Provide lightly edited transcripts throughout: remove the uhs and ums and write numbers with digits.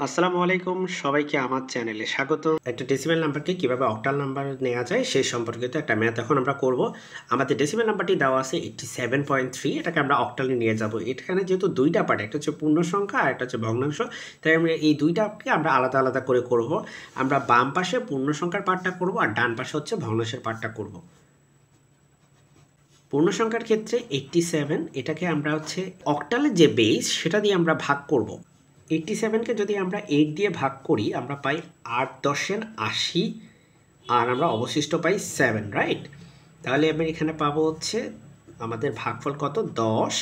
আসসালামু আলাইকুম, সবাইকে আমার চ্যানেলে স্বাগত। একটা ডেসিমেল নাম্বারকে কিভাবে অক্টাল নাম্বার নেওয়া যায় সেই সম্পর্কিত একটা ম্যাথ এখন আমরা করব। আমাদের ডেসিমেল নাম্বারটি দেওয়া আছে 87.3, এটাকে আমরা অক্টালে নিয়ে যাব। এখানে যেহেতু দুইটা পার্ট, একটা হচ্ছে পূর্ণ সংখ্যা আর একটা হচ্ছে ভগ্নাংশ, তাই আমরা এই দুইটাকে আমরা আলাদা আলাদা করে করব। আমরা বাম পাশে পূর্ণ সংখ্যার পার্টটা করব আর ডান পাশে হচ্ছে ভগ্নাংশের পার্টটা করব। পূর্ণ সংখ্যার ক্ষেত্রে 87, এটাকে আমরা হচ্ছে অক্টালের যে বেস সেটা দিয়ে আমরা ভাগ করব। 87কে যদি আমরা 8 দিয়ে ভাগ করি আমরা পাই 8 10 80, আর আমরা অবশিষ্ট পাই 7, রাইট? তাহলে আমি এখানে পাবো হচ্ছে আমাদের ভাগফল কত, 10,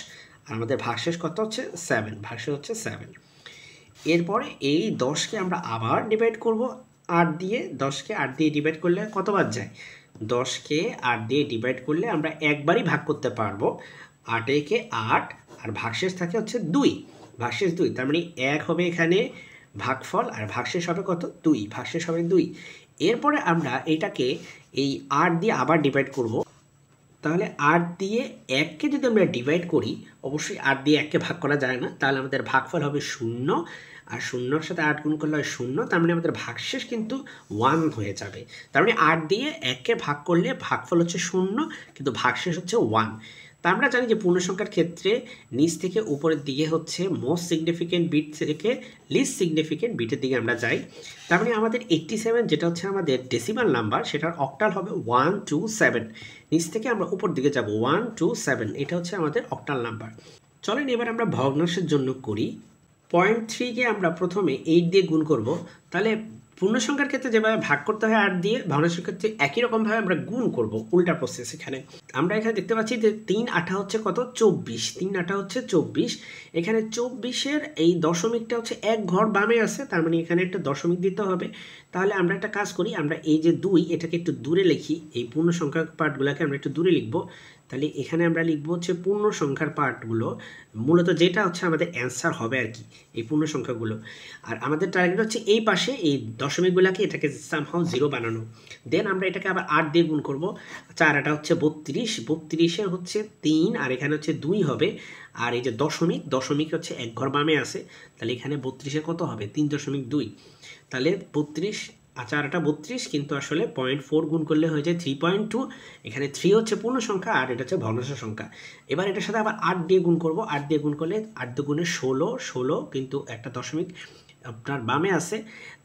আর আমাদের ভাগশেষ কত হচ্ছে 7, ভাগশেষ হচ্ছে 7। এরপরে এই 10কে আমরা আবার ডিভাইড করব 8 দিয়ে। 10কে 8 দিয়ে ডিভাইড করলে কতবার যায়? 10কে 8 দিয়ে ডিভাইড করলে আমরা একবারই ভাগ করতে পারবো। 8 একে 8, আর ভাগশেষ থাকে হচ্ছে 2, ভাগশেষ 2, তার মানে 1 হবে এখানে ভাগফল, আর ভাগশেষ হবে কত, 2, ভাগশেষ হবে 2। এরপরে আমরা এটাকে এই 8 দিয়ে আবার ডিভাইড করব। তাহলে 8 দিয়ে 1কে যদি আমরা ডিভাইড করি, অবশ্যই 8 দিয়ে 1কে ভাগ করা যায় না, তাহলে আমাদের ভাগফল হবে 0, আর 0-র সাথে 8 গুণ করলে হয় 0, তার মানে আমাদের ভাগশেষ কিন্তু 1 হয়ে যাবে। তার মানে 8 দিয়ে 1কে ভাগ করলে ভাগফল হচ্ছে 0, কিন্তু ভাগশেষ হচ্ছে 1। তা আমরা জানি যে পূর্ণ সংখ্যার ক্ষেত্রে নিচ থেকে উপরের দিকে হচ্ছে মোস্ট সিগনিফিকেন্ট বিট থেকে লিস্ট সিগনিফিকেন্ট বিটের দিকে আমরা যাই। তার মানে আমাদের 87 যেটা হচ্ছে আমাদের ডেসিমাল নাম্বার, সেটার অক্টাল হবে 127। নিচ থেকে আমরা উপর দিকে যাব 127, এটা হচ্ছে আমাদের অক্টাল নাম্বার। চলেন এবার আমরা ভগ্নাংশের জন্য করি। 0.3কে আমরা প্রথমে 8 দিয়ে গুণ করব। তাহলে পূর্ণ সংখ্যার ক্ষেত্রে যেভাবে ভাগ করতে হয় 8 দিয়ে, ভগ্নাংশের ক্ষেত্রে একই রকমভাবে আমরা গুণ করব, উল্টা প্রসেস। এখানে আমরা এখানে দেখতে পাচ্ছি যে 3 8 হচ্ছে কত, 24, 3 8 হচ্ছে 24। এখানে 24-এর এই দশমিকটা হচ্ছে এক ঘর বামে আছে, তার মানে এখানে একটা দশমিক দিতে হবে। তাহলে আমরা একটা কাজ করি, আমরা এই যে 2, এটাকে একটু দূরে লিখি, এই পূর্ণ সংখ্যার পার্টগুলোকে আমরা একটু দূরে লিখব। তাহলে এখানে আমরা লিখবো হচ্ছে পূর্ণ সংখ্যার পার্টগুলো, মূলত যেটা হচ্ছে আমাদের অ্যান্সার হবে আর কি, এই পূর্ণ সংখ্যাগুলো। আর আমাদের টার্গেট হচ্ছে এই পাশে এই দশমিকগুলোকে এটাকে সামহাও 0 বানানো। দেন আমরা এটাকে আবার 8 দিয়ে গুণ করব। 4 এটা হচ্ছে 32, 32-এ হচ্ছে 3, আর এখানে হচ্ছে 2 হবে। আর এই যে দশমিক হচ্ছে এক ঘর বামে আছে, তাহলে এখানে 32-এ কত হবে, 3.2। তাহলে 32, 4টা 32, কিন্তু আসলে 0.4 গুণ করলে হয়ে যায় 3.2। এখানে 3 হচ্ছে পূর্ণ সংখ্যা আর এটা হচ্ছে ভগ্নাংশ সংখ্যা। এবার এটার সাথে আবার 8 দিয়ে গুণ করব। 8 দিয়ে গুণ করলে 8 দুগুণে 16, কিন্তু একটা দশমিক আপনার বামে আছে,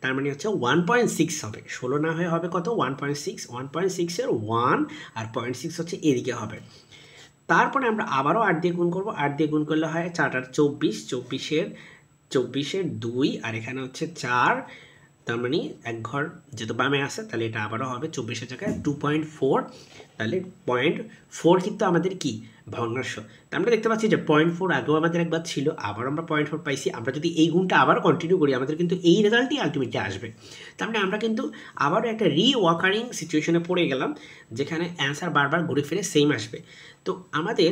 তার মানে হচ্ছে 1.6 হবে। 16 না হয়ে হবে কত, 1.6। 1.6-এর 1 আর 0.6 হচ্ছে এদিকে হবে। তারপরে আমরা আবারও 8 দিয়ে গুণ করব। 8 দিয়ে গুণ করলে হয় 4 আর 24, 24-এর 2, আর এখানে হচ্ছে 4, তার মানে এক ঘর যেহেতু বামে আসে, তাহলে এটা আবারও হবে 24-এর জায়গায় 2.4। তাহলে 0.4 কিন্তু আমাদের কি, ভগ্নাংশ। তা আমরা দেখতে পাচ্ছি যে 0.4 আগেও আমাদের একবার ছিল, আবার আমরা 0.4 পাইছি। আমরা যদি এই গুণটা আবার কন্টিনিউ করি, আমাদের কিন্তু এই রেজাল্টই আলটিমেটলি আসবে। তার মানে আমরা কিন্তু আবারও একটা রিওয়াকারিং সিচুয়েশনে পড়ে গেলাম, যেখানে অ্যান্সার বারবার ঘুরে ফিরে সেম আসবে। তো আমাদের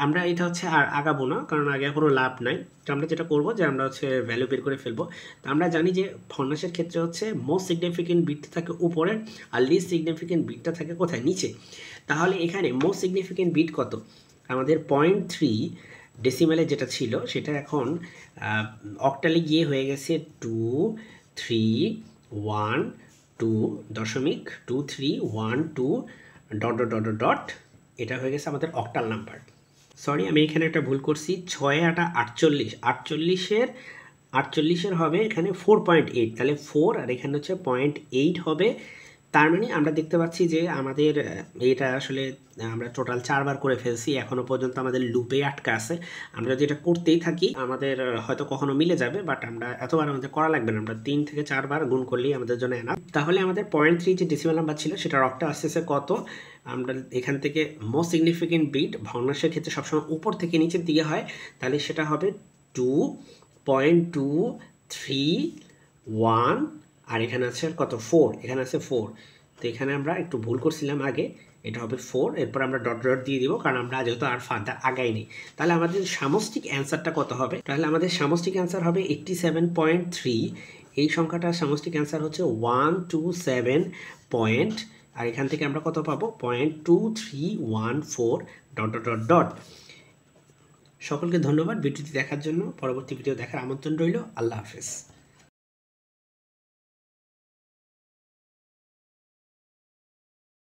আমরা এটা হচ্ছে আর আগাবো না, কারণ আগে কোনো লাভ নাই। তো আমরা যেটা করবো যে আমরা হচ্ছে ভ্যালু বের করে ফেলবো। তো আমরা জানি যে ভগ্নাংশের ক্ষেত্রে হচ্ছে মোস্ট সিগনিফিকেন্ট বিটটা থাকে উপরে, আর লিস্ট সিগনিফিকেন্ট বিটটা থাকে কোথায়, নিচে। তাহলে এখানে মোস্ট সিগনিফিকেন্ট বিট কত, আমাদের 0.3 ডেসিমেলে যেটা ছিল সেটা এখন অক্টালে গিয়ে হয়ে গেছে 2.3.1.2.2312 ... এটা হয়ে গেছে আমাদের অক্টাল নাম্বার। সরি, আমি এখানে একটা ভুল করছি। 6 8 48, 48-এর হবে এখানে 4.8, তাহলে 4 আর এখানে হচ্ছে 0.8 হবে। তার মানে আমরা দেখতে পাচ্ছি যে আমাদের এটা আসলে আমরা টোটাল 4 বার করে ফেলছি, এখনো পর্যন্ত আমাদের লুপে আটকা আছে। আমরা যদি এটা করতেই থাকি আমাদের হয়তো কখনো মিলে যাবে, বাট আমরা এতবার আমাদের করা লাগবে না, আমরা 3 থেকে 4 বার গুণ করলেই আমাদের জন্য এনাফ। তাহলে আমাদের 0.3 যে ডেসিমাল নাম্বার ছিল সেটার অক্টা আসতেছে কত, আমরা এখান থেকে মোস্ট সিগনিফিকেন্ট বিট ভগ্নাংশের ক্ষেত্রে সবসময় উপর থেকে নিচের দিকে হয়, তাহলে সেটা হবে 2.231, আর এখানে আছে কত, 4, এখানে আছে 4। তো এখানে আমরা একটু ভুল করছিলাম আগে, এটা হবে 4, এরপর আমরা ডট ডট দিয়ে দিব, কারণ আমরা যেহেতু আর ফার্দার আগাইনি। তাহলে আমাদের সামষ্টিক অ্যান্সারটা কত হবে, তাহলে আমাদের সামষ্টিক অ্যান্সার হবে 87.3। এই সংখ্যাটার সামষ্টিক অ্যান্সার হচ্ছে 127 পয়েন্ট, আর এখান থেকে আমরা কত পাবো, 0.2314... সকলকে ধন্যবাদ ভিডিওটি দেখার জন্য। পরবর্তী ভিডিও দেখার আমন্ত্রণ রইল। আল্লাহ হাফেজ।